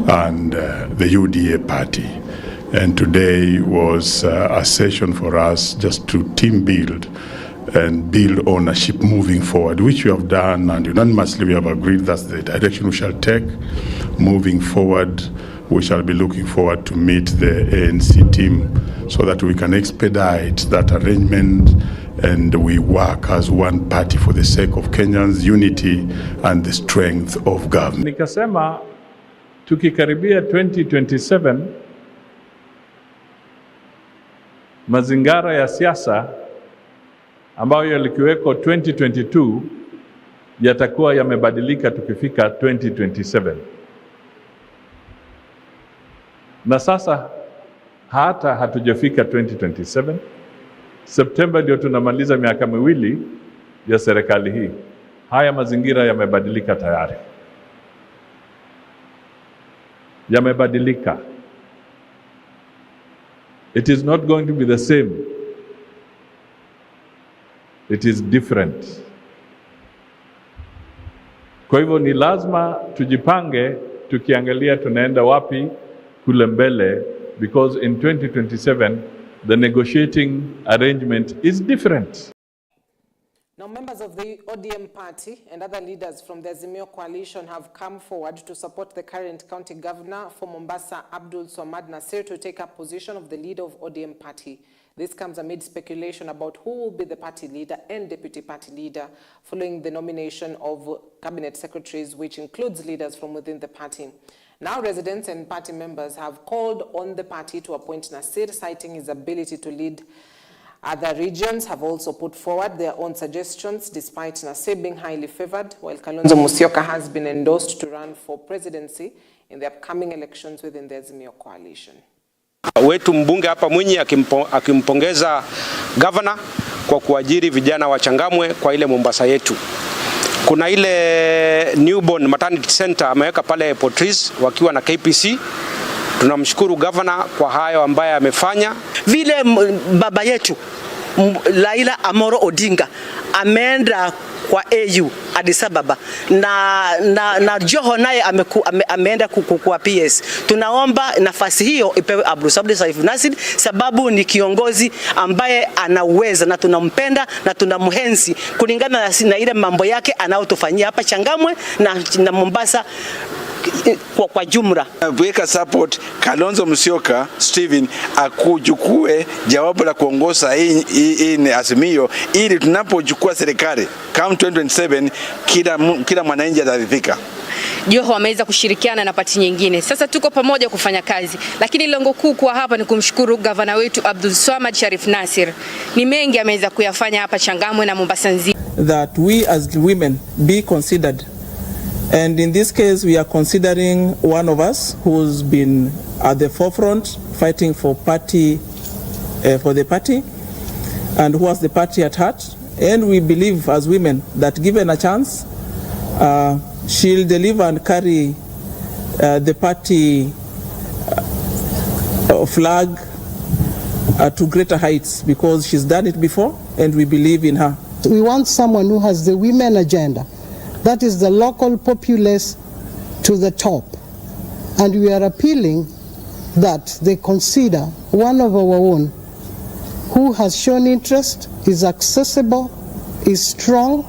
and the UDA party. And today was a session for us just to team build and build ownership moving forward, which we have done, and unanimously we have agreed that's the direction we shall take moving forward. We shall be looking forward to meet the ANC team so that we can expedite that arrangement and we work as one party for the sake of Kenyans' unity and the strength of government. Nikasema tukikaribia 2027 mazingara ya siasa ambayo yalikuweko 2022 yatakuwa yamebadilika tukifika 2027. Na sasa hata hatujafika 2027. Septemba ndio tunamaliza miaka miwili ya serikali hii. Haya mazingira yamebadilika tayari. Yamebadilika. It is not going to be the same. It is different. Kwa hivyo ni lazima tujipange tukiangalia tunaenda wapi kule mbele, because in 2027 the negotiating arrangement is different. Now, members of the ODM party and other leaders from the Azimio coalition have come forward to support the current county governor for Mombasa, Abdul Swamad Nasir, to take up position of the leader of ODM party. This comes amid speculation about who will be the party leader and deputy party leader following the nomination of cabinet secretaries, which includes leaders from within the party. Now, residents and party members have called on the party to appoint Nasir, citing his ability to lead. Other regions have also put forward their own suggestions, despite Nasir being highly favored, while Kalonzo Musyoka has been endorsed to run for presidency in the upcoming elections within the Azimio coalition. Wetu mbunge hapa Mwinyi akimpongeza governor kwa kuajiri vijana wachangamwe kwa ile Mombasa yetu. Kuna ile newborn maternity center ameweka pale Portris wakiwa na KPC. Tunamshukuru governor kwa hayo ambaye amefanya. Vile baba yetu Raila Amolo Odinga ameenda kwa AU Addis Ababa na Joho naye ameenda kwa PS. Tunaomba nafasi hiyo ipewe Abdul Swamad Nasir, sababu ni kiongozi ambaye anaweza na tunampenda na tunamhenzi kulingana na ile mambo yake anayotufanyia hapa Changamwe na Mombasa kwa jumla. Weka support Kalonzo Musyoka Steven akujukue jawabu la kuongoza hii ni Azimio, ili tunapochukua serikali kama 2027 kila mwananchi ataridhika. Joho ameweza kushirikiana na pati nyingine. Sasa tuko pamoja kufanya kazi. Lakini lengo kuu kwa hapa ni kumshukuru gavana wetu Abdul Swamad Nasir. Ni mengi ameweza kuyafanya hapa Changamwe na Mombasa nzima. That we as women be considered. And in this case, we are considering one of us who's been at the forefront fighting for the party, and who has the party at heart. And we believe as women that given a chance, she'll deliver and carry the party flag to greater heights, because she's done it before and we believe in her. We want someone who has the women agenda. That is the local populace to the top. And we are appealing that they consider one of our own who has shown interest, is accessible, is strong,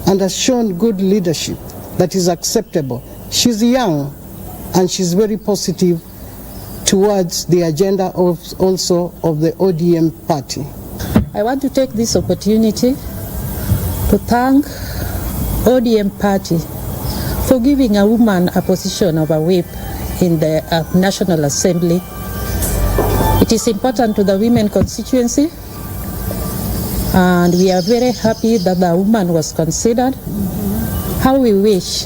and has shown good leadership that is acceptable. She's young and she's very positive towards the agenda also of the ODM party. I want to take this opportunity to thank ODM party for giving a woman a position of a whip in the National Assembly. It is important to the women constituency, and we are very happy that the woman was considered. How we wish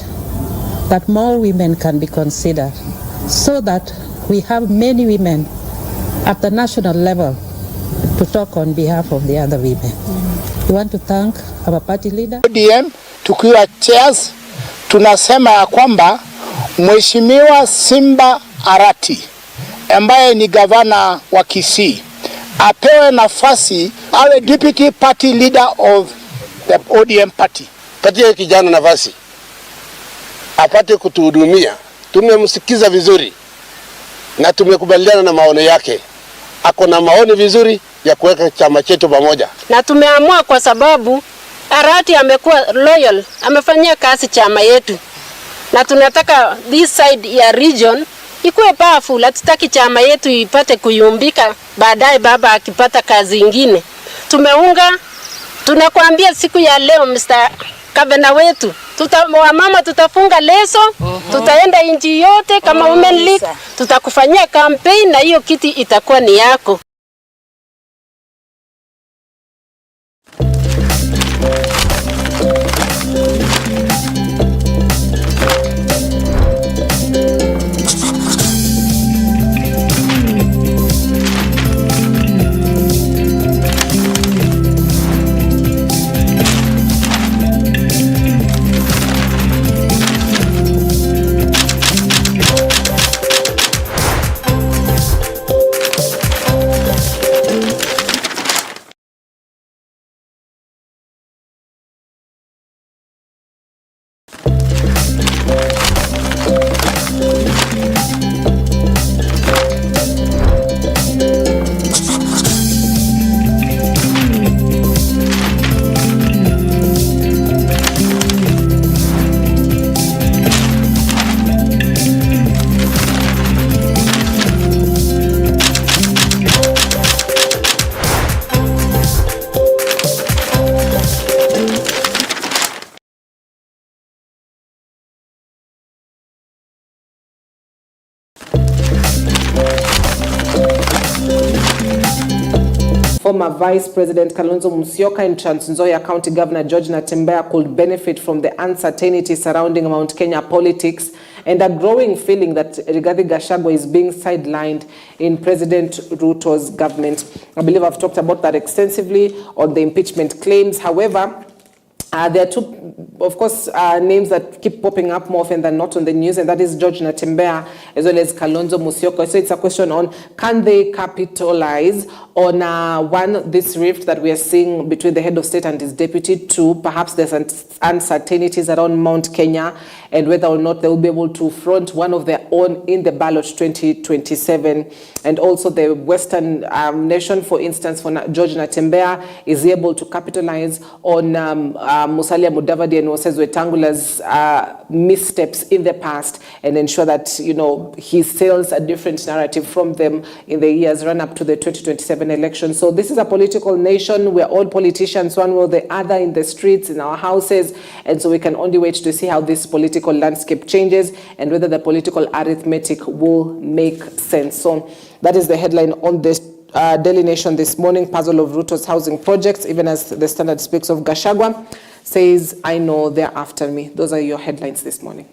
that more women can be considered, so that we have many women at the national level to talk on behalf of the other women. We want to thank our party leader. ODM tukiwa chairs tunasema ya kwamba Mheshimiwa Simba Arati ambaye ni gavana wa Kisii apewe nafasi awe deputy party leader of the ODM party. Patie kijana nafasi apate kutuhudumia tumemsikiza vizuri na tumekubaliana na maono yake. Ako na maoni vizuri ya kuweka chama chetu pamoja. Na tumeamua kwa sababu Arati amekuwa loyal, amefanyia kazi chama yetu. Na tunataka this side ya region ikuwe powerful, hatutaki chama yetu ipate kuyumbika baadaye baba akipata kazi ingine. Tunakuambia siku ya leo Mr. Governor wetu, wamama tutafunga leso, tutaenda nchi yote kama Women League, tutakufanyia campaign na hiyo kiti itakuwa ni yako. Former Vice President Kalonzo Musyoka and Trans Nzoia County Governor George Natembeya could benefit from the uncertainty surrounding Mount Kenya politics and a growing feeling that Rigathi Gachagua is being sidelined in President Ruto's government. I believe I've talked about that extensively on the impeachment claims. However, there are two, of course, names that keep popping up more often than not on the news, and that is George Natembeya as well as Kalonzo Musyoka. So it's a question on, can they capitalize on this rift that we are seeing between the head of state and his deputy, to perhaps there's uncertainties around Mount Kenya and whether or not they will be able to front one of their own in the ballot 2027. And also the Western nation, for instance, for George Natembeya, is able to capitalize on Musalia Mudavadi and Moses Wetangula's missteps in the past and ensure that, you know, he sells a different narrative from them in the years run up to the 2027 election. So this is a political nation. We're all politicians, one way or the other, in the streets, in our houses, and so we can only wait to see how this political landscape changes and whether the political arithmetic will make sense. So that is the headline on this Daily Nation this morning. Puzzle of Ruto's housing projects, even as the Standard speaks of Gachagua, says, I know they're after me. Those are your headlines this morning.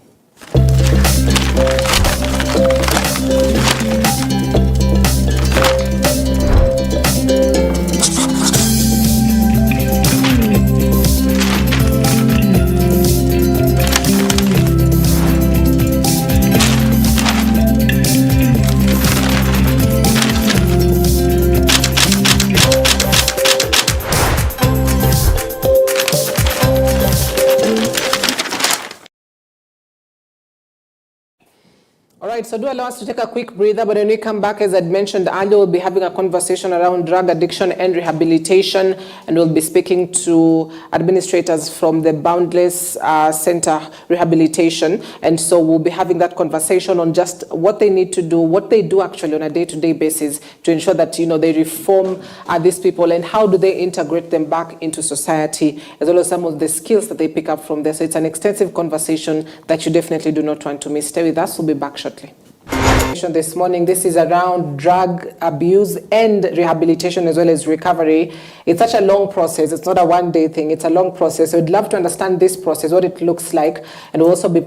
All right, so do allow us to take a quick breather, but when we come back, as I'd mentioned earlier, we'll be having a conversation around drug addiction and rehabilitation, and we'll be speaking to administrators from the Boundless Center Rehabilitation, and so we'll be having that conversation on just what they need to do, what they do actually on a day-to-day basis to ensure that, you know, they reform these people, and how do they integrate them back into society, as well as some of the skills that they pick up from there. So it's an extensive conversation that you definitely do not want to miss. Stay with us, we'll be back shortly. This morning, this is around drug abuse and rehabilitation as well as recovery. It's such a long process. It's not a one-day thing. It's a long process. So we'd love to understand this process, what it looks like, and we'll also be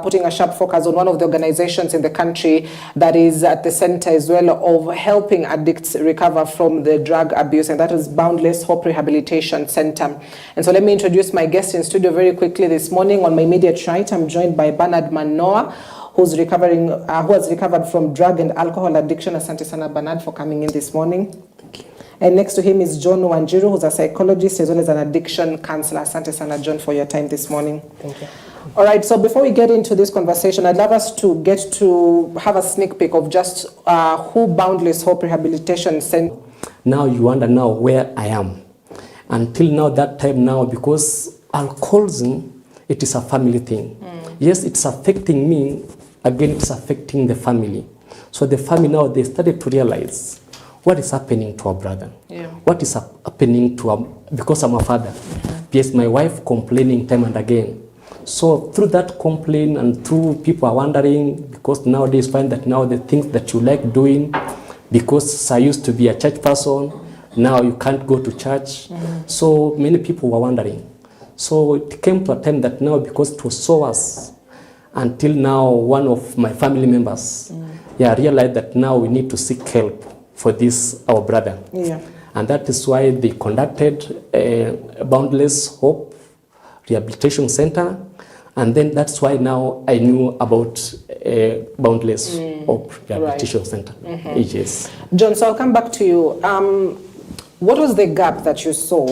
putting a sharp focus on one of the organizations in the country that is at the center as well of helping addicts recover from the drug abuse, and that is Boundless Hope Rehabilitation Center. And so let me introduce my guest in studio very quickly this morning. On my immediate right, I'm joined by Bernard Manoa, who has recovered from drug and alcohol addiction. Asante sana Bernard for coming in this morning. Thank you. And next to him is John Wanjiru, who's a psychologist as well as an addiction counselor. Asante sana John for your time this morning. Thank you. All right, so before we get into this conversation, I'd love us to get to have a sneak peek of just who Boundless Hope Rehabilitation Center. Now you wonder now where I am. Until now, that time now, because alcoholism, it is a family thing. Yes, it's affecting me. Again, it's affecting the family. So the family now, they started to realize what is happening to our brother. Yeah. What is happening to our, because I'm a father. Yes, my wife complaining time and again. So through that complaint and through people are wondering, because nowadays find that now the things that you like doing, because I used to be a church person, now you can't go to church. So many people were wondering. So it came to a time that now, because it was so worse, until now one of my family members realized that now we need to seek help for this, our brother. Yeah. And that is why they conducted a Boundless Hope Rehabilitation Center. And then that's why now I knew about Boundless Hope Rehabilitation Center. Yes. John, so I'll come back to you. What was the gap that you saw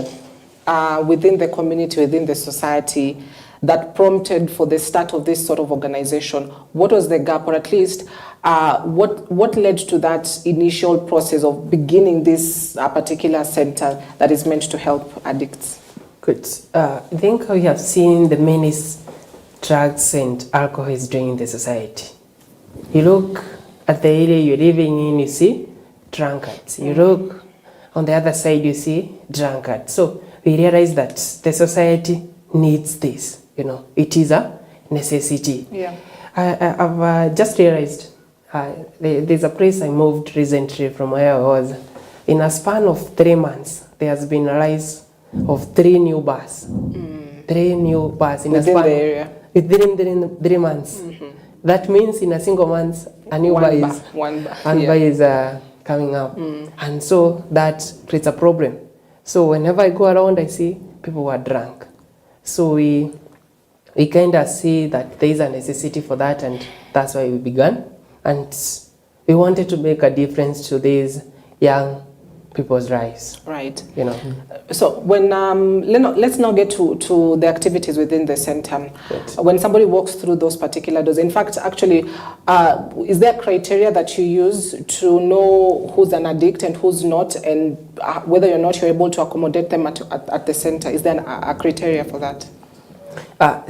within the community, within the society, that prompted for the start of this sort of organization? What was the gap, or at least what led to that initial process of beginning this particular center that is meant to help addicts? Good. I think we have seen the menace drugs and alcohol is doing in the society. You look at the area you're living in, you see drunkards. You look on the other side, you see drunkards. So we realize that the society needs this. You know, it is a necessity. Yeah. I've just realized there's a place I moved recently from where I was. In a span of 3 months, there has been a rise of 3 new bars. 3 new bars in within a span the area. Within 3 months. That means in a single month, a new bar is coming up. And so that creates a problem. So whenever I go around, I see people who are drunk. So we kind of see that there is a necessity for that, and that's why we began. And we wanted to make a difference to these young people's lives. Right. You know. So when let's now get to the activities within the center. Right. When somebody walks through those particular doors, in fact, actually, is there criteria that you use to know who's an addict and who's not, and whether or not you're able to accommodate them at the center? Is there a criteria for that?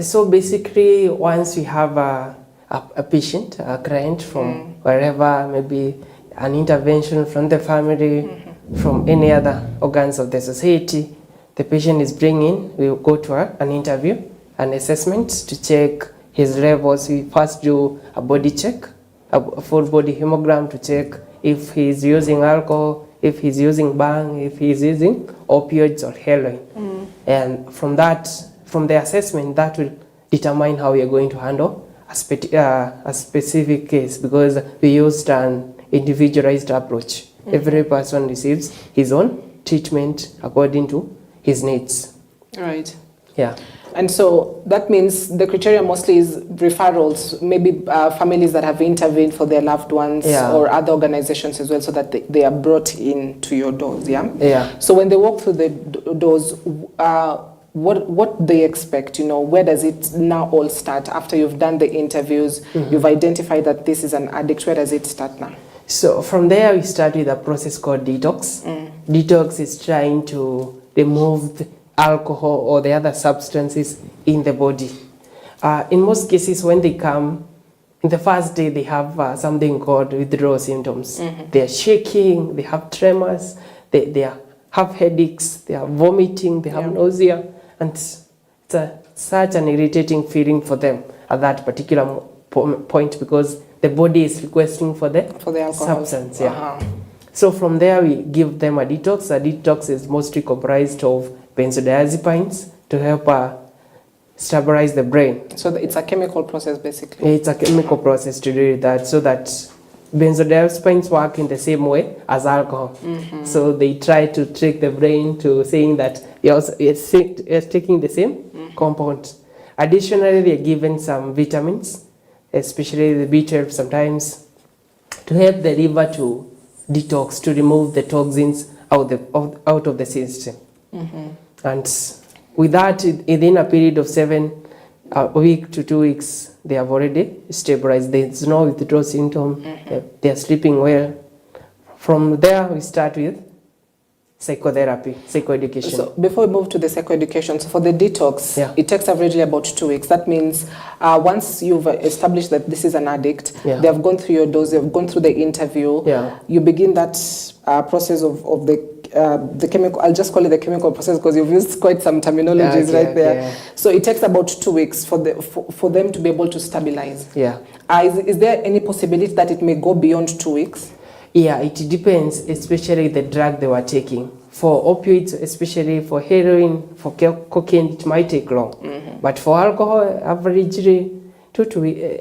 So basically, once we have a patient, a client from wherever, maybe an intervention from the family, from any other organs of the society, the patient is bringing, we will go to an interview, an assessment to check his levels. We first do a body check, a full body hemogram to check if he's using alcohol, if he's using bang, if he's using opioids or heroin. And from the assessment, that will determine how we are going to handle a specific case, because we used an individualized approach. Every person receives his own treatment according to his needs. Right. Yeah. And so that means the criteria mostly is referrals, maybe families that have intervened for their loved ones, or other organizations as well, so that they are brought in to your doors, Yeah. So when they walk through the doors, what they expect, where does it now all start? After you've done the interviews, you've identified that this is an addict, where does it start now? So from there, we start with a process called detox. Detox is trying to remove the alcohol or the other substances in the body. In most cases, when they come, in the first day, they have something called withdrawal symptoms. They are shaking, they have tremors, they have headaches, they are vomiting, they have nausea, and it's such an irritating feeling for them at that particular point, because the body is requesting for the alcohol substance. So from there, we give them a detox. A detox is mostly comprised of benzodiazepines to help stabilize the brain. So it's a chemical process, basically. It's a chemical process to do that, so that benzodiazepines work in the same way as alcohol. So they try to trick the brain to saying that it's taking the same compound. Additionally, they are given some vitamins, especially the B12 sometimes, to help the liver to detox, to remove the toxins out of the system. And with that, within a period of 7 a week to 2 weeks, they have already stabilized. There's no withdrawal symptom. They are sleeping well. From there, we start with psychotherapy, psychoeducation. So before we move to the psychoeducation, so for the detox, it takes averagely about 2 weeks. That means once you've established that this is an addict, they have gone through your dose, they've gone through the interview, you begin that process of the chemical, I'll just call it the chemical process because you've used quite some terminologies right there. So it takes about 2 weeks for them to be able to stabilize. Is there any possibility that it may go beyond 2 weeks? Yeah, it depends, especially the drug they were taking. For opioids, especially for heroin, for cocaine, it might take long. But for alcohol, averagely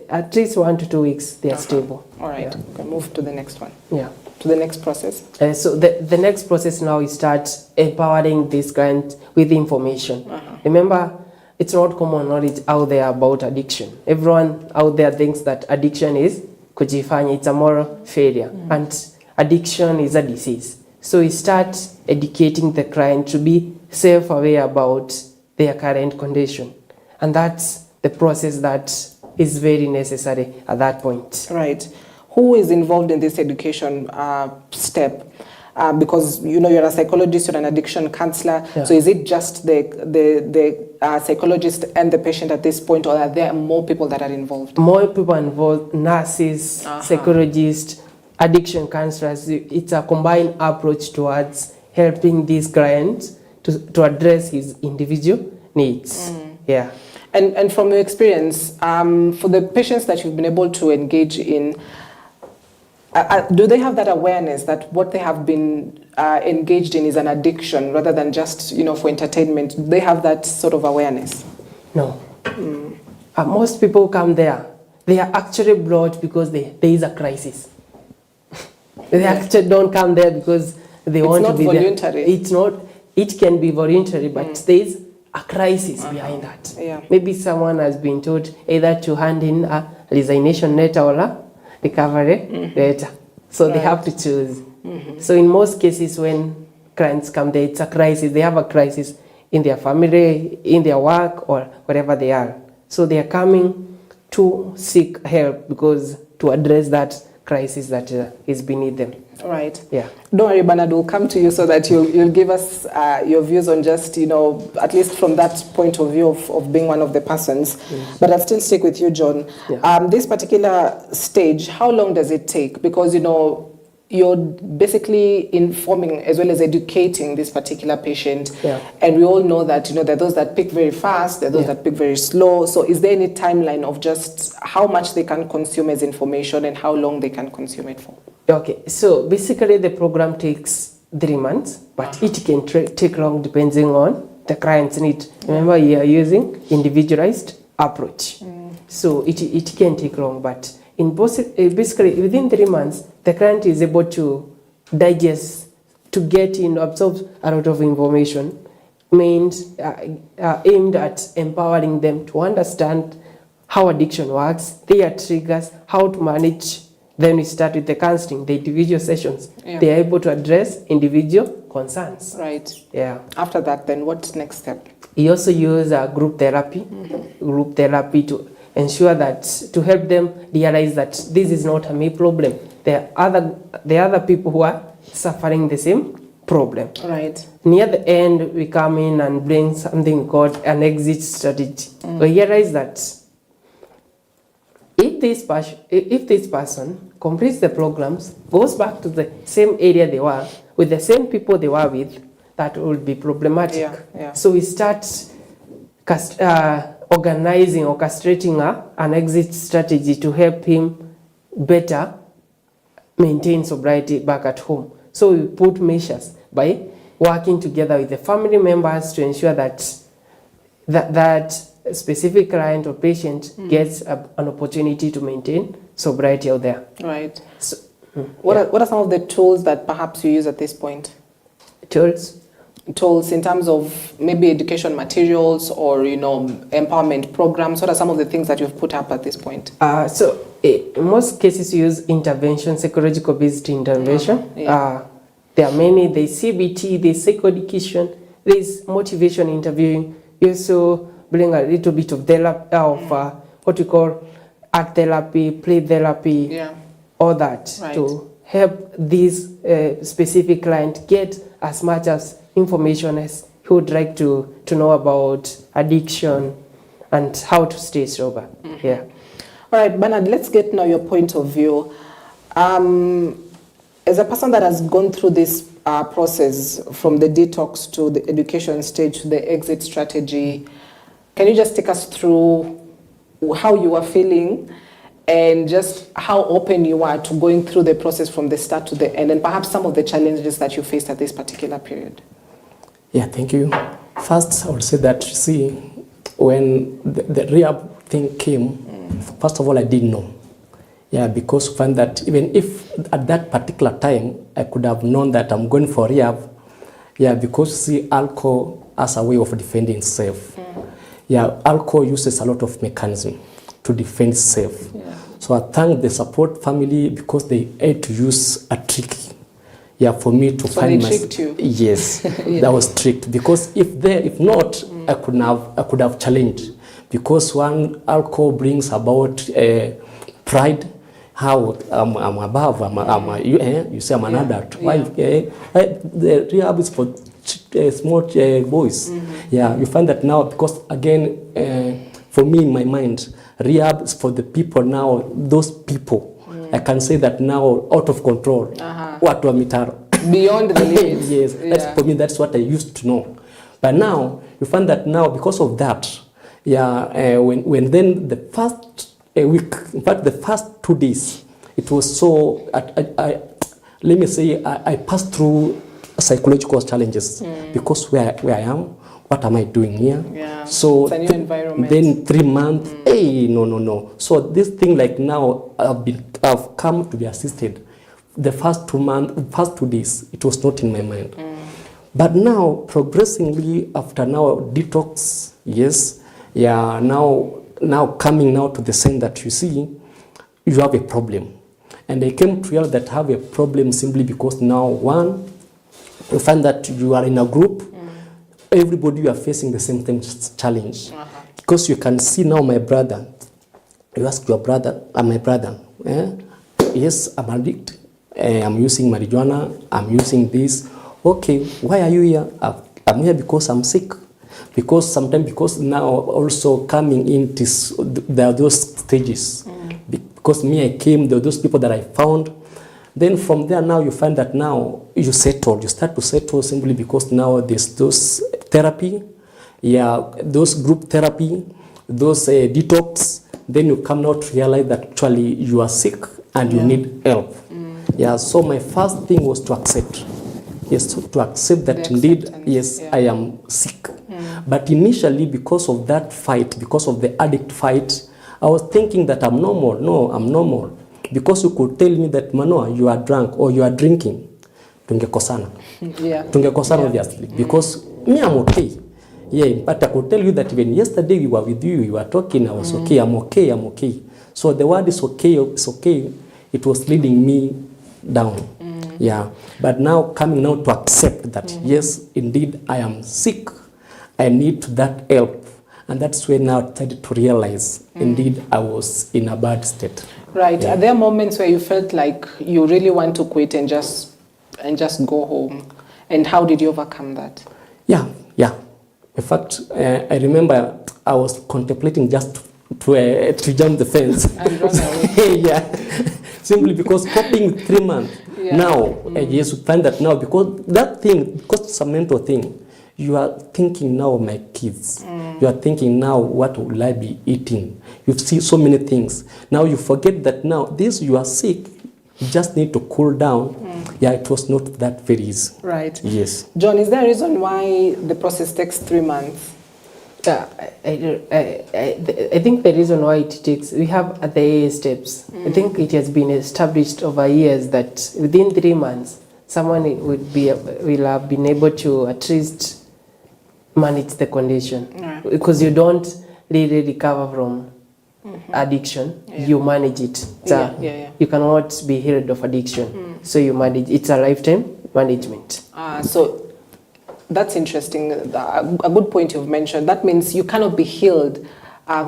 at least 1 to 2 weeks, they are stable. All right, we can move to the next one. Yeah. To the next process. So the next process now is start empowering this client with information. Remember, it's not common knowledge out there about addiction. Everyone out there thinks that addiction is kujifanya, it's a moral failure, and addiction is a disease. So we start educating the client to be self-aware about their current condition, and that's the process that is very necessary at that point. Right. Who is involved in this education step? Because you know you're a psychologist, you're an addiction counselor. So is it just the psychologist and the patient at this point, or are there more people that are involved? More people involved: nurses, psychologists, addiction counselors. It's a combined approach towards helping this client to address his individual needs. Yeah. And from your experience, for the patients that you've been able to engage in, do they have that awareness that what they have been engaged in is an addiction rather than just, you know, for entertainment? Do they have that sort of awareness? No. Most people come there, they are actually brought because there is a crisis. They actually don't come there because they want to be there. It's not voluntary. It's not. It can be voluntary, but there is a crisis behind that. Maybe someone has been told either to hand in a resignation letter or a recovery letter. So they have to choose. So in most cases when clients come there, it's a crisis. They have a crisis in their family, in their work, or wherever they are. So they are coming to seek help because to address that crisis that is beneath them. Right. Yeah. Don't worry, Bernard, we'll come to you so that you'll give us your views on just, you know, at least from that point of view of being one of the persons. But I'll still stick with you, John. This particular stage, how long does it take? Because, you know, you're basically informing as well as educating this particular patient. And we all know that, you know, there are those that pick very fast, there are those that pick very slow. So is there any timeline of just how much they can consume as information and how long they can consume it for? Okay, so basically the program takes 3 months, but it can take long depending on the client's need. Remember, you are using individualized approach. So it can take long, but in basically within 3 months, the client is able to digest, to get in, absorb a lot of information, means aimed at empowering them to understand how addiction works, their triggers, how to manage. Then we start with the counseling, the individual sessions. They are able to address individual concerns. Right. Yeah. After that, then what's next step? We also use group therapy to ensure that, to help them realize that this is not a me problem. There are other people who are suffering the same problem. Right. Near the end, we come in and bring something called an exit strategy. We realize that if this person completes the programs, goes back to the same area they were, with the same people they were with, that would be problematic. So we start organizing, orchestrating an exit strategy to help him better maintain sobriety back at home. So we put measures by working together with the family members to ensure that that specific client or patient gets an opportunity to maintain sobriety out there. Right. So, what are some of the tools that perhaps you use at this point? Tools in terms of maybe education materials or, you know, empowerment programs. What are some of the things that you've put up at this point? In most cases, you use intervention, psychological based intervention. There are many. There's CBT, there's psychoeducation, there's motivation interviewing. You also bring a little bit of therapy, what we call art therapy, play therapy, all that to help this specific client get as much as information as he would like to know about addiction and how to stay sober. Yeah. All right, Bernard, let's get now your point of view. As a person that has gone through this process from the detox to the education stage to the exit strategy, can you just take us through how you are feeling and just how open you are to going through the process from the start to the end, and perhaps some of the challenges that you faced at this particular period? Yeah, thank you. First, I would say that, you see, when the rehab thing came, first of all, I didn't know. Yeah, because I find that even if at that particular time, I could have known that I'm going for rehab, yeah, because see, alcohol as a way of defending itself. Yeah, alcohol uses a lot of mechanism to defend itself. Yeah. So I thank the support family because they had to use a trick. Yeah, for me to find my. So they tricked you? Yes, that was tricked. Because if not, I could have challenged. Because one, alcohol brings about pride. How I'm above, you say I'm an adult. Why? The rehab is for small boys. Yeah, you find that now because again, for me in my mind, rehab is for the people now. Those people, I can say that now out of control. What beyond the limits. Yes, that's, for me that's what I used to know. But now you find that now because of that, yeah, when then the first week, in fact the first 2 days, it was so, let me say, I passed through psychological challenges because where I am, what am I doing here? Yeah. So it's a new environment. Then 3 months, hey, no. So this thing like now, I've come to be assisted. The first 2 months, first 2 days, it was not in my mind. But now, progressively, after now detox, yes, yeah, now coming now to the sign that you see, you have a problem. And I came to realize that I have a problem simply because now, one, you find that you are in a group, everybody you are facing the same challenge. Because you can see now my brother, you ask your brother, my brother, yes, I'm addicted, I'm using marijuana, I'm using this. Okay, why are you here? I'm here because I'm sick. Because now also coming into, there are those stages. Because me, I came, there are those people that I found. Then from there now you find that now you settle, you start to settle simply because now there's those therapy, yeah, those group therapy, those detox. Then you come now to realize that actually you are sick and you need help. Yeah, so my first thing was to accept. Yes, to accept that indeed, yes, I am sick. But initially, because of that fight, because of the addict fight, I was thinking that I'm normal. No, I'm normal. Because you could tell me that, Manoa, you are drunk or you are drinking, tungekosana. Tungekosana, obviously. Because me, I'm okay. Yeah, but I could tell you that even yesterday we were with you, you were talking, I was okay, I'm okay. So the word is okay, it's okay. It was leading me down. Yeah, but now coming now to accept that, yes, indeed, I am sick. I need that help. And that's when now I started to realize, indeed, I was in a bad state. Right. Yeah. Are there moments where you felt like you really want to quit and just go home? And how did you overcome that? Yeah. In fact, I remember I was contemplating just to jump the fence. And run away. Yeah. Simply because coping with 3 months. Now, yes, you find that now, because that thing, because it's a mental thing, you are thinking now of my kids. You are thinking now, what will I be eating? You see so many things. Now you forget that now, this, you are sick, you just need to cool down. Yeah, it was not that very easy. Right. Yes. John, is there a reason why the process takes 3 months? I think the reason why it takes, we have the AA steps. I think it has been established over years that within 3 months, someone will have been able to at least manage the condition. Because you don't really recover from addiction, you manage it. You cannot be healed of addiction. So you manage, it's a lifetime management. So That's interesting. A good point you've mentioned. That means you cannot be healed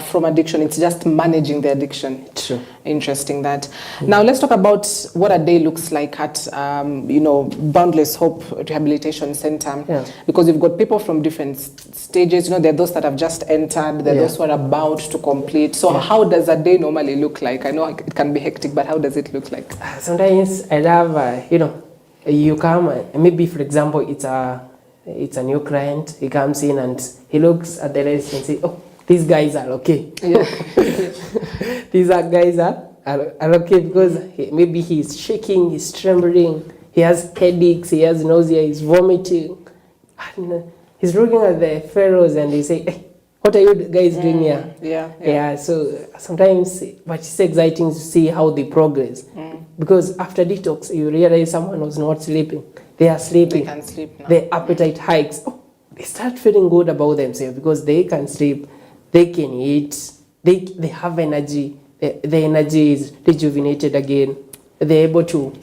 from addiction. It's just managing the addiction. True. Interesting that. Now let's talk about what a day looks like at Boundless Hope Rehabilitation Center. Yeah. Because you've got people from different stages. There are those that have just entered. There are those who are about to complete. So how does a day normally look like? I know it can be hectic, but how does it look like? Sometimes I love, you come, maybe for example, it's a new client. He comes in and he looks at the list and says, oh, these guys are okay. Yeah. These guys are okay because maybe he's shaking, he's trembling, he has headaches, he has nausea, he's vomiting. And he's looking at the fellows and they say, hey, what are you guys doing here? Yeah. So sometimes, but it's exciting to see how they progress. Because after detox, you realize someone was not sleeping. They are sleeping. They can sleep now. Their appetite hikes. Oh, they start feeling good about themselves because they can sleep. They can eat, they have energy, the energy is rejuvenated again, they're able to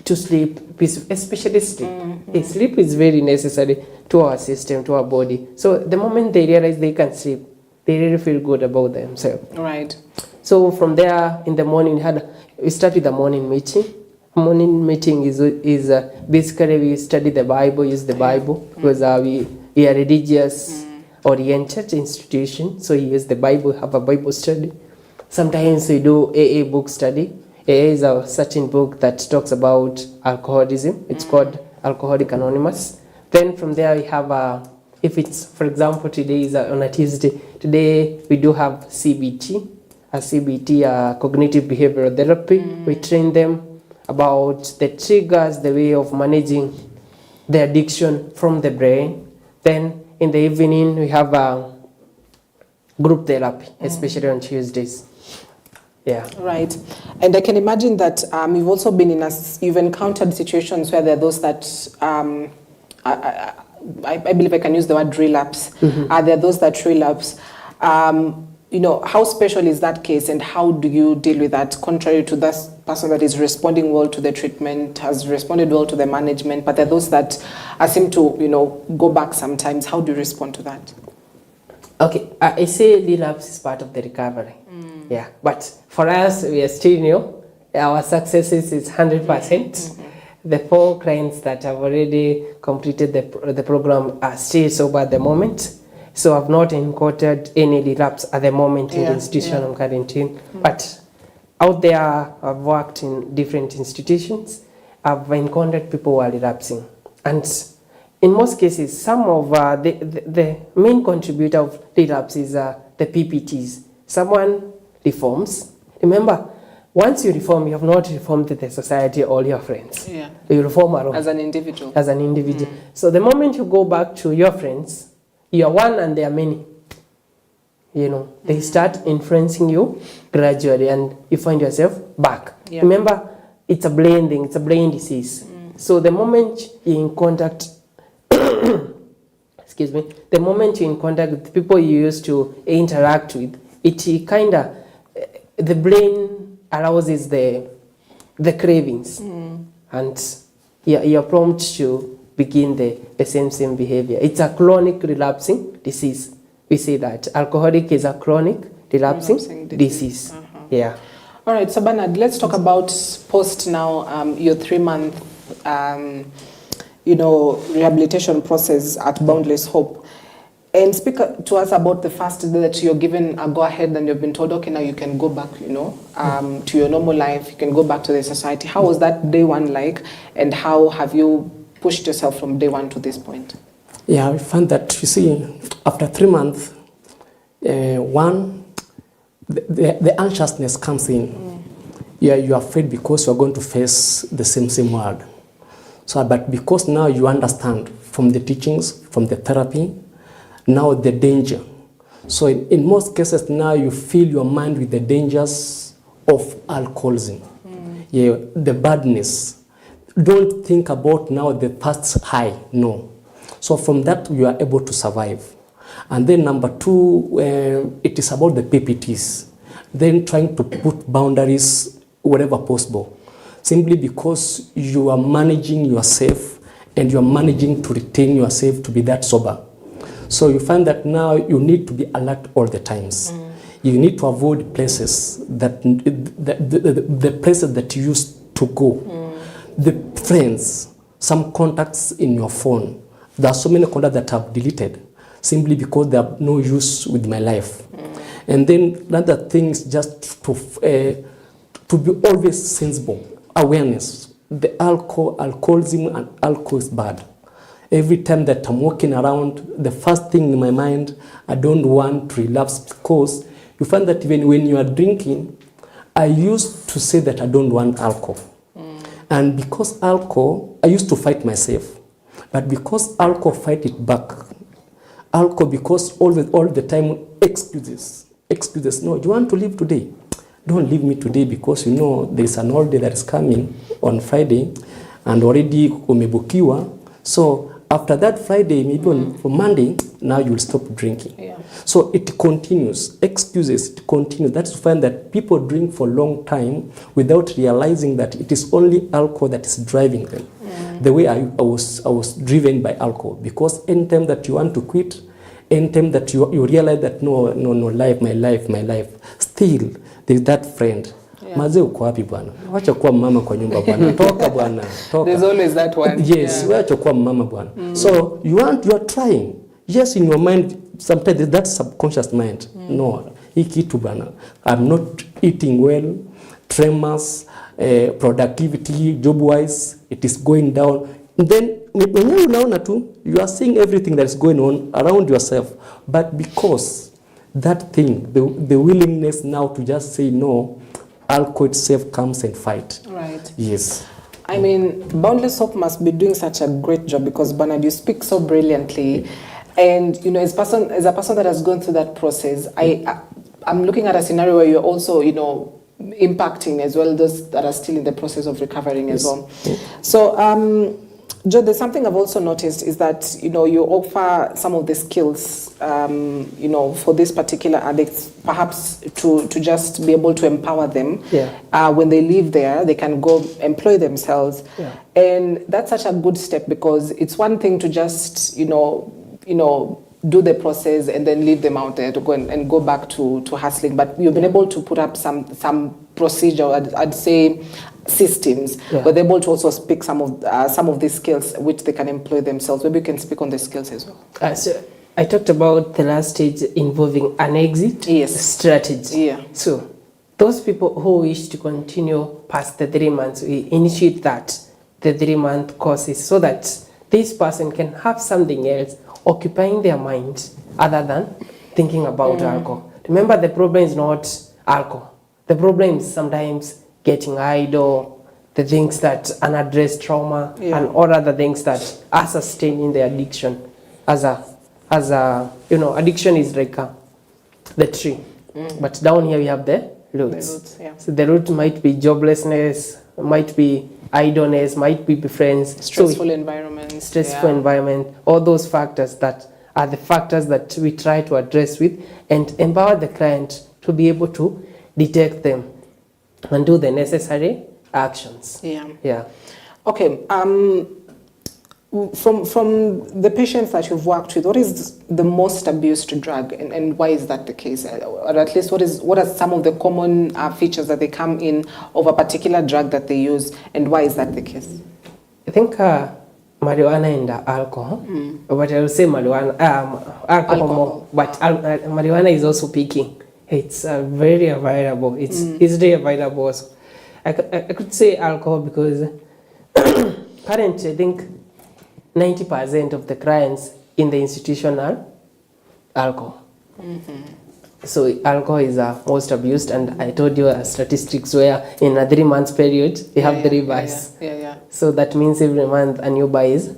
sleep peacefully, especially sleep. Sleep is very necessary to our system, to our body. So the moment they realize they can sleep, they really feel good about themselves. Right. So from there, in the morning, we start with the morning meeting. Morning meeting is basically we study the Bible, use the Bible, because we are religious oriented institution, so you use the Bible, have a Bible study. Sometimes we do AA book study. AA is a certain book that talks about alcoholism. It's called Alcoholic Anonymous. Then from there we have if it's, for example, today is on a Tuesday, today we do have CBT, cognitive behavioral therapy. We train them about the triggers, the way of managing the addiction from the brain. Then in the evening, we have a group therapy, especially on Tuesdays. Yeah. Right. And I can imagine that you've also been you've encountered situations where there are those that, I believe I can use the word relapse. There are those that relapse. How special is that case and how do you deal with that, contrary to that person that is responding well to the treatment, has responded well to the management, but there are those that seem to, go back sometimes. How do you respond to that? Okay, I say relapse is part of the recovery. Yeah, but for us, we are still new. Our success is 100%. The 4 clients that have already completed the program are still sober at the moment. So I've not encountered any relapse at the moment in the institution I'm currently in. But out there, I've worked in different institutions. I've encountered people who are relapsing. And in most cases, some of the main contributor of relapse is the PPTs. Someone reforms. Remember, once you reform, you have not reformed the society or your friends. Yeah. You reform alone. As an individual. As an individual. So the moment you go back to your friends, you are one and they are many. They start influencing you gradually and you find yourself back. Yeah. Remember, it's a brain thing, it's a brain disease. So the moment you're in contact, the moment you're in contact with people you used to interact with, it kind of, the brain arouses the cravings. And you're prompt to begin the same behavior. It's a chronic relapsing disease. We say that. Alcoholic is a chronic relapsing disease. Yeah. All right, so Bernard, let's talk about post now, your 3-month, rehabilitation process at Boundless Hope. And speak to us about the first day that you're given a go-ahead and you've been told, okay, now you can go back, to your normal life, you can go back to the society. How was that day one like, and how have you pushed yourself from day one to this point? Yeah, I found that, you see, after 3 months, the anxiousness comes in. Yeah, you are afraid because you are going to face the same world. So, but because now you understand from the teachings, from the therapy, now the danger. So in most cases now you fill your mind with the dangers of alcoholism. Yeah, the badness. Don't think about now the past high, no. So from that you are able to survive. And then number 2, it is about the PPTs. Then trying to put boundaries wherever possible. Simply because you are managing yourself and you are managing to retain yourself to be that sober. So you find that now you need to be alert all the times. You need to avoid places that the places that you used to go. The friends, some contacts in your phone. There are so many contacts that I've deleted simply because they have no use with my life. And then another thing is just to be always sensible, awareness. The alcoholism and alcohol is bad. Every time that I'm walking around, the first thing in my mind, I don't want to relapse, because you find that even when you are drinking, I used to say that I don't want alcohol. And because alcohol, I used to fight myself. But because alcohol fight it back, alcohol, because all the time excuses. No, you want to live today? Don't leave me today, because you know there's an holiday that is coming on Friday and already umebukiwa. So after that Friday, maybe on for Monday, now you'll stop drinking. Yeah. So it continues, excuses, it continues. That's to find that people drink for a long time without realizing that it is only alcohol that is driving them. The way I was driven by alcohol, because anytime that you want to quit, anytime that you realize that no, my life, still there's that friend. Maze uko wapi bwana? Wacha kuwa mama kwa nyumba bwana. Toka bwana. Toka. There's always that one. Yes, wacha kuwa mama bwana. So you are trying. Yes, in your mind sometimes there's that subconscious mind. No, hii kitu bwana. I'm not eating well. Tremors, productivity, job wise, it is going down. And then you are seeing everything that is going on around yourself, but because that thing, the willingness now to just say no, alcohol itself comes and fight. Right. Yes. I mean, Boundless Hope must be doing such a great job, because Bernard, you speak so brilliantly, and you know, as a person that has gone through that process, I'm looking at a scenario where you're also, you know, impacting as well those that are still in the process of recovering as well. So, Joe, there's something I've also noticed is that, you know, you offer some of the skills, you know, for these particular addicts, perhaps to just be able to empower them. When they leave there, they can go employ themselves. And that's such a good step, because it's one thing to just, you know, do the process and then leave them out there to go and go back to hustling. But you've been able to put up some procedure, I'd say systems, where they're able to also speak some of these skills which they can employ themselves. Maybe you can speak on the skills as well. So I talked about the last stage involving an exit strategy. So those people who wish to continue past the 3 months, we initiate the 3-month courses, so that this person can have something else occupying their mind other than thinking about alcohol. Remember, the problem is not alcohol. The problem is sometimes getting idle, the things that unaddressed trauma, and all other things that are sustaining the addiction. As a you know, addiction is like the tree, but down here we have the roots. So the root might be joblessness, might be idleness, might be friends, stressful environment, all those factors that are the factors that we try to address with and empower the client to be able to detect them and do the necessary actions. Okay. From the patients that you've worked with, what is the most abused drug, and why is that the case? Or at least what are some of the common features that they come in of a particular drug that they use, and why is that the case? I think marijuana and alcohol, but I will say marijuana, alcohol more, but marijuana is also peaking. It's very available. It's easily available. So I could say alcohol, because currently I think 90% of the clients in the institutional alcohol. So alcohol is most abused, and I told you statistics where in a 3 months period they have the reverse. So that means every month a new buy is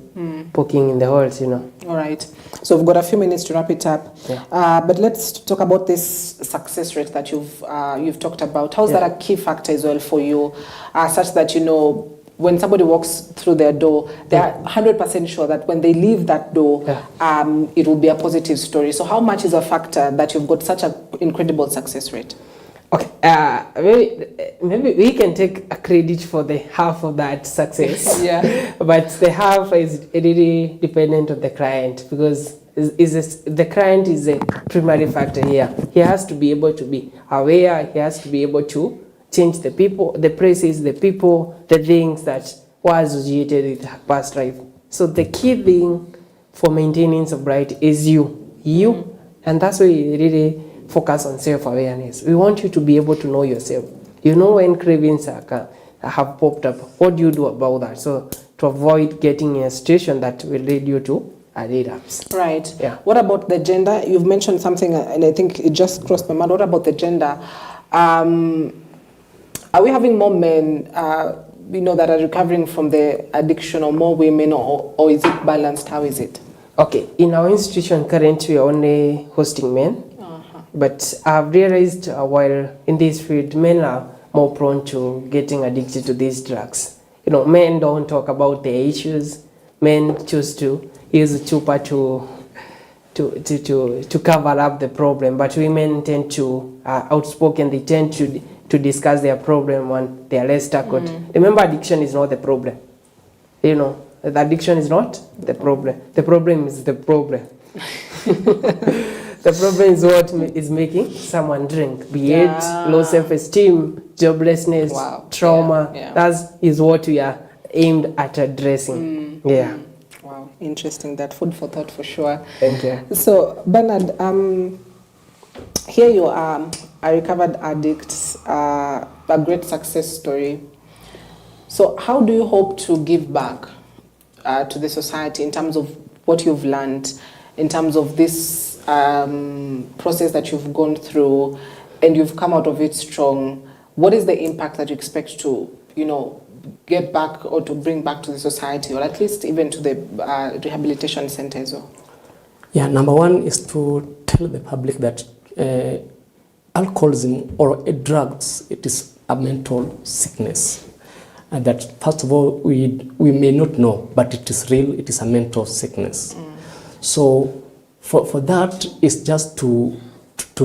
poking in the holes, you know. All right. So we've got a few minutes to wrap it up. But let's talk about this success rate that you've talked about. How is that a key factor as well for you, such that, you know, when somebody walks through their door, they are 100% sure that when they leave that door, it will be a positive story. So how much is a factor that you've got such an incredible success rate? Okay, maybe we can take a credit for the half of that success. Yeah. But the half is really dependent on the client, because the client is a primary factor here. He has to be able to be aware. He has to be able to change the people, the places, the people, the things that were associated with past life. So the key thing for maintaining sobriety is you, and that's why we really focus on self-awareness. We want you to be able to know yourself. You know when cravings have popped up, what do you do about that? So to avoid getting in a situation that will lead you to a relapse. Right. Yeah. What about the gender? You've mentioned something, and I think it just crossed my mind. What about the gender? Are we having more men, that are recovering from the addiction, or more women, or is it balanced? How is it? Okay, in our institution currently we are only hosting men, but I've realized while in this field, men are more prone to getting addicted to these drugs. Men don't talk about their issues. Men choose to use chupa to cover up the problem, but women tend to outspoken. They tend to discuss their problem when they are less tackled. Remember, addiction is not the problem. The addiction is not the problem. The problem is the problem. The problem is what is making someone drink, be it low self-esteem, joblessness, trauma. That is what we are aimed at addressing. Yeah. Wow, interesting. That food for thought for sure. Thank you. So, Bernard, here you are, a recovered addict, a great success story. So how do you hope to give back to the society in terms of what you've learned, in terms of this process that you've gone through, and you've come out of it strong? What is the impact that you expect to, get back or to bring back to the society, or at least even to the rehabilitation center as well? Yeah, number one is to tell the public that alcoholism or drugs, it is a mental sickness. And that, first of all, we may not know, but it is real, it is a mental sickness. So for that, it's just to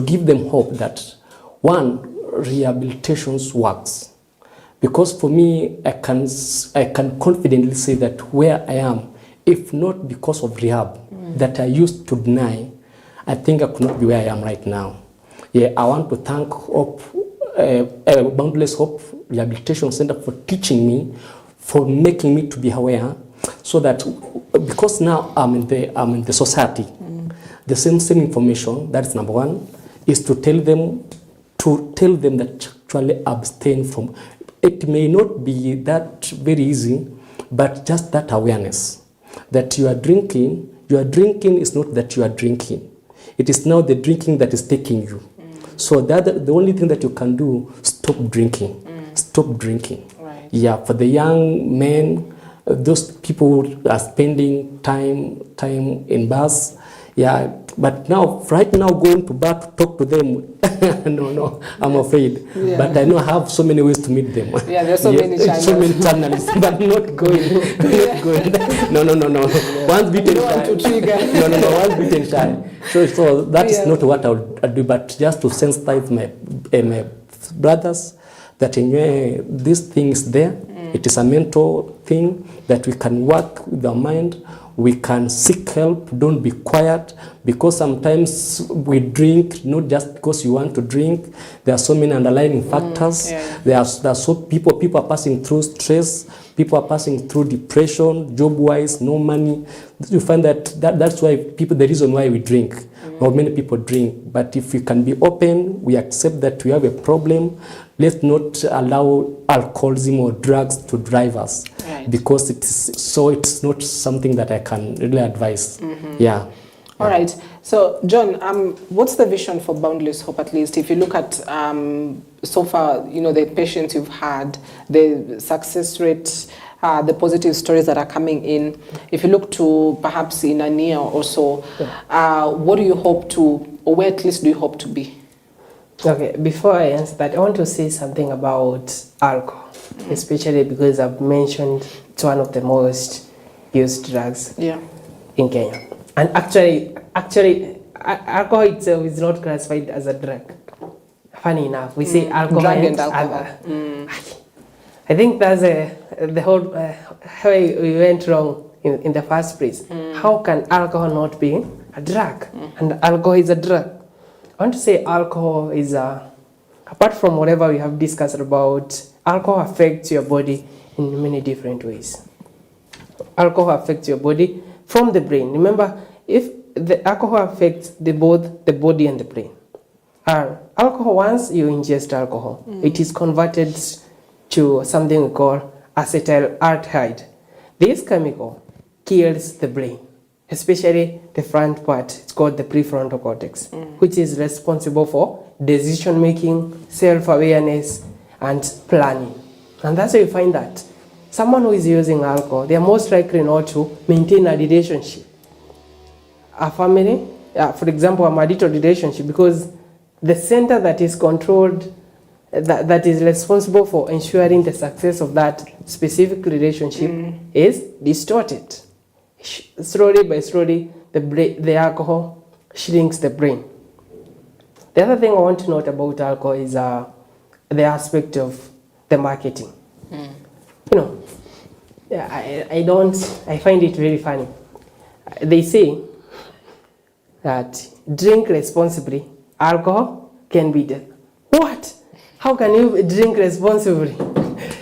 give them hope that, one, rehabilitation works. Because for me, I can confidently say that where I am, if not because of rehab that I used to deny, I think I could not be where I am right now. Yeah, I want to thank Boundless Hope Rehabilitation Center for teaching me, for making me to be aware, so that because now I'm in the society, the same information, that's number one, is to tell them that actually abstain from. It may not be that very easy, but just that awareness that you are drinking is not that you are drinking. It is now the drinking that is taking you. So that the only thing that you can do, stop drinking. Stop drinking. Right. Yeah, for the young men, those people who are spending time in bars. Yeah, but now, right now, going to bar to talk to them, no, I'm afraid. Yeah. But I know I have so many ways to meet them. Yeah, there's so many channels. So many channels, but not going. Not going. No. Once bitten shy. No. Once bitten shy. So that is not what I would do, but just to sensitize my brothers that this thing is there. It is a mental thing that we can work with our mind. We can seek help. Don't be quiet, because sometimes we drink not just because you want to drink. There are so many underlying factors. There are so people are passing through stress. People are passing through depression, job-wise, no money. You find that's why the reason why we drink, or many people drink. But if we can be open, we accept that we have a problem. Let's not allow alcoholism or drugs to drive us, because it's not something that I can really advise. Yeah. All right. So, John, what's the vision for Boundless Hope, at least? If you look at so far, the patients you've had, the success rate, the positive stories that are coming in. If you look to perhaps in a year or so, what do you hope to, or where at least do you hope to be? Okay, before I answer that, I want to say something about alcohol, especially because I've mentioned it's one of the most used drugs in Kenya. And actually, alcohol itself is not classified as a drug. funny enough, we say alcohol Drug and and alcohol. other. I think that's the whole how we went wrong in the first place. How can alcohol not be a drug? And alcohol is a drug. I want to say alcohol is apart from whatever we have discussed about, alcohol affects your body in many different ways. Alcohol affects your body from the brain. Remember, if the alcohol affects both the body and the brain. Alcohol, once you ingest alcohol, it is converted to something we call acetaldehyde. This chemical kills the brain, especially the front part. It's called the prefrontal cortex, which is responsible for decision making, self-awareness, and planning. And that's why you find that someone who is using alcohol, they are most likely not to maintain a relationship, a family, for example, a marital relationship, because the center that is controlled, that is responsible for ensuring the success of that specific relationship is distorted. Slowly by slowly, the alcohol shrinks the brain. The other thing I want to note about alcohol is the aspect of the marketing. You know, I find it very funny. They say that drink responsibly, alcohol can be death. What? How can you drink responsibly?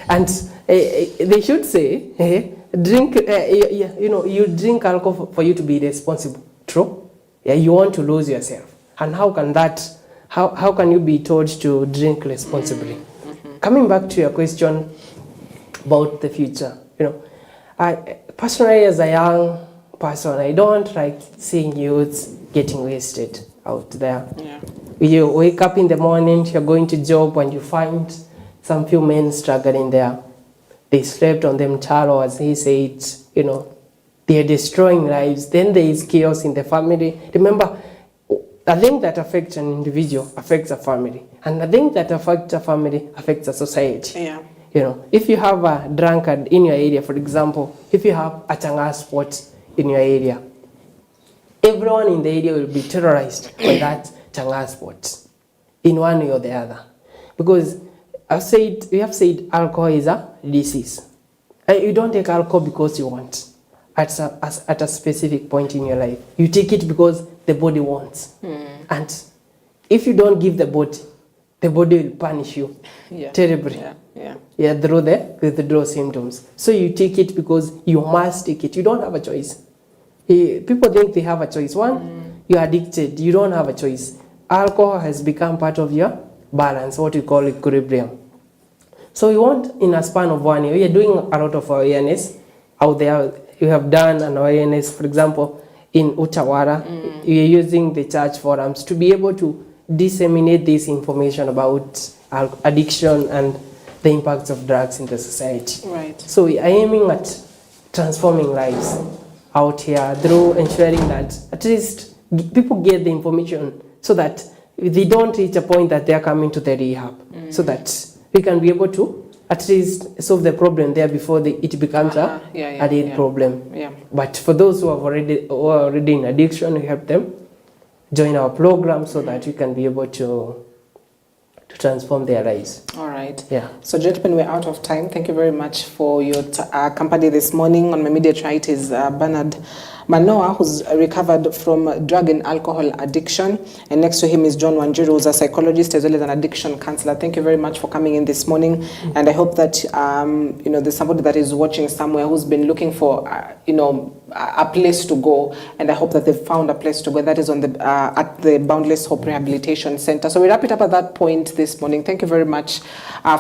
And they should say, drink, you drink alcohol for you to be responsible. True? Yeah, you want to lose yourself. And how can that, how can you be told to drink responsibly? Coming back to your question about the future, you know, I personally, as a young person, I don't like seeing youths getting wasted out there. Yeah. You wake up in the morning, you're going to job, and you find some few men struggling there. They slept on them tallow, as he said, you know, they're destroying lives. Then there is chaos in the family. Remember, a thing that affects an individual affects a family. And a thing that affects a family affects a society. Yeah. You know, if you have a drunkard in your area, for example, if you have a changa spot in your area, everyone in the area will be terrorized by that changa spot in one way or the other. Because we have said alcohol is a disease. You don't take alcohol because you want. At a specific point in your life, you take it because the body wants. And if you don't give the body will punish you terribly. Through the withdrawal symptoms. So you take it because you must take it. You don't have a choice. People think they have a choice. One, you're addicted. You don't have a choice. Alcohol has become part of your balance, what we call equilibrium. So you want, in a span of 1 year, we are doing a lot of awareness out there. You have done an awareness, for example, in Utawara. We are using the church forums to be able to disseminate this information about addiction and the impacts of drugs in the society. Right. So we are aiming at transforming lives out here through ensuring that at least people get the information so that they don't reach a point that they are coming to the rehab, so that we can be able to at least solve the problem there before it becomes a real problem. But for those who are already in addiction, we help them join our program so that we can be able to transform their lives. All right. Yeah. So, gentlemen, we're out of time. Thank you very much for your company this morning. On my immediate right is Bernard Manoa, who's recovered from drug and alcohol addiction. And next to him is John Wanjiru, who's a psychologist as well as an addiction counselor. Thank you very much for coming in this morning. And I hope that, there's somebody that is watching somewhere who's been looking for, a place to go. And I hope that they've found a place to go. That is on the at the Boundless Hope Rehabilitation Center. So we wrap it up at that point this morning. Thank you very much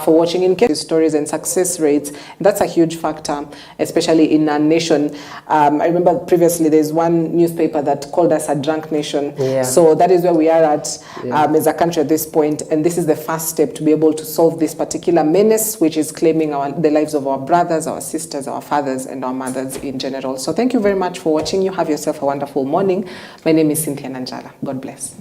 for watching. In case stories and success rates, that's a huge factor, especially in a nation. I remember previously there's one newspaper that called us a drunk nation. Yeah. So that is where we are at as a country at this point. And this is the first step to be able to solve this particular menace, which is claiming the lives of our brothers, our sisters, our fathers, and our mothers in general. So thank you very much for watching. You have yourself a wonderful morning. My name is Cynthia Nanjala. God bless.